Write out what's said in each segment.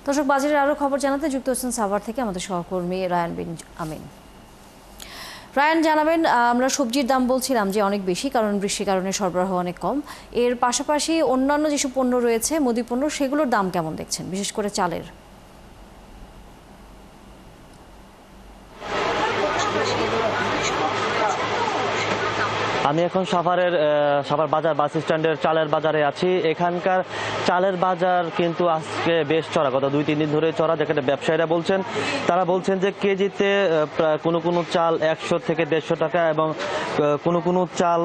দর্শক, বাজারের আরও খবর জানাতে যুক্ত হচ্ছেন সাভার থেকে আমাদের সহকর্মী রায়ান বিন আমিন। রায়ান, জানাবেন, আমরা সবজির দাম বলছিলাম যে অনেক বেশি, কারণ বৃষ্টির কারণে সরবরাহ অনেক কম। এর পাশাপাশি অন্যান্য যেসব পণ্য রয়েছে, মুদি পণ্য, সেগুলোর দাম কেমন দেখছেন, বিশেষ করে চালের? আমি এখন সাভার বাজার বাস স্ট্যান্ডের চালের বাজারে আছি। এখানকার চালের বাজার কিন্তু আজকে বেশ চড়া, গত 2-3 দিন ধরে চড়া। যেখানে ব্যবসায়ীরা বলছেন, তারা বলছেন যে কেজিতে কোনো চাল 100 থেকে 150 টাকা, এবং কোনো চাল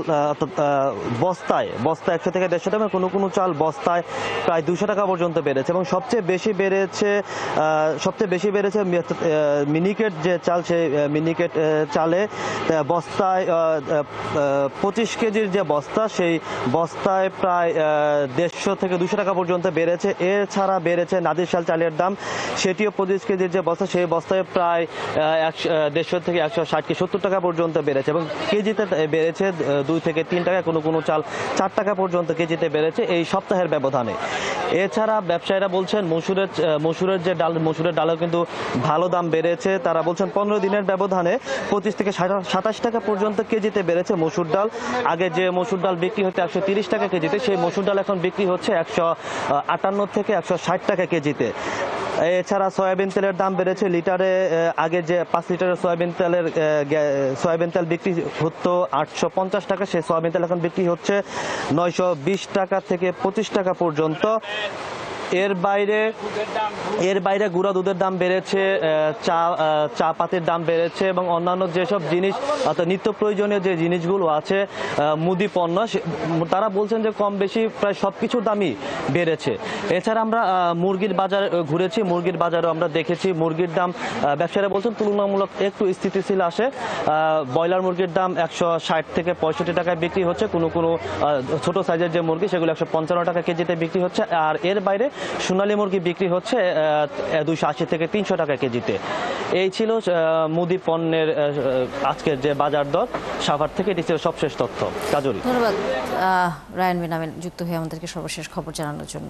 বস্তায় 100 থেকে 150 টাকা, কোনো চাল বস্তায় প্রায় 200 টাকা পর্যন্ত বেড়েছে। এবং সবচেয়ে বেশি বেড়েছে মিনিকেট যে চাল, সেই মিনিকেট চালে বস্তায় 25 কেজির যে বস্তা, সেই বস্তায় প্রায় 150 থেকে 200 টাকা পর্যন্ত বেড়েছে। এছাড়া বেড়েছে নাদিরশাল চালের দাম, সেটিও 25 কেজির যে বস্তা, সেই বস্তায় প্রায় 150 থেকে 160 কি 70 টাকা পর্যন্ত বেড়েছে। এবং কেজিতে বেড়েছে 2 থেকে 3 টাকা, কোনো চাল 4 টাকা পর্যন্ত কেজিতে বেড়েছে এই সপ্তাহের ব্যবধানে। এছাড়া ব্যবসায়ীরা বলছেন মসুরের যে ডাল, মসুরের ডালও কিন্তু ভালো দাম বেড়েছে। তারা বলছেন 15 দিনের ব্যবধানে 25 থেকে 27 টাকা পর্যন্ত কেজিতে বেড়েছে মসুর ডাল। আগে যে মসুর ডাল বিক্রি হতো 130 টাকা কেজিতে, সেই মসুর ডাল এখন বিক্রি হচ্ছে 158 থেকে 160 টাকা কেজিতে। এছাড়া সয়াবিন তেলের দাম বেড়েছে লিটারে। আগে যে 5 লিটারের সয়াবিন তেল বিক্রি হতো 850 টাকা, সেই সয়াবিন তেল এখন বিক্রি হচ্ছে 920 টাকা থেকে 25 টাকা পর্যন্ত। এর বাইরে গুঁড়া দুধের দাম বেড়েছে, চা পাতির দাম বেড়েছে, এবং অন্যান্য যেসব জিনিস, অর্থাৎ নিত্য প্রয়োজনীয় যে জিনিসগুলো আছে, মুদি পণ্য, তারা বলছেন যে কম বেশি প্রায় সবকিছুর দামই বেড়েছে। এছাড়া আমরা মুরগির বাজার ঘুরেছি, মুরগির বাজারও আমরা দেখেছি মুরগির দাম ব্যবসায়ীরা বলছেন তুলনামূলক একটু স্থিতিশীল আসে। ব্রয়লার মুরগির দাম 160 থেকে 65 টাকায় বিক্রি হচ্ছে, কোনো ছোট সাইজের যে মুরগি, সেগুলো 155 টাকা কেজিতে বিক্রি হচ্ছে। আর এর বাইরে সোনালী মুরগি বিক্রি হচ্ছে 280 থেকে 300 টাকা কেজিতে। এই ছিল মুদি পণ্যের আজকের যে বাজার দর। সাভার থেকে এটি ছিল সবশেষ তথ্য। কাজরি। ধন্যবাদ রায়ান বিন আমিন, যুক্ত হয়ে আমাদেরকে সর্বশেষ খবর জানানোর জন্য।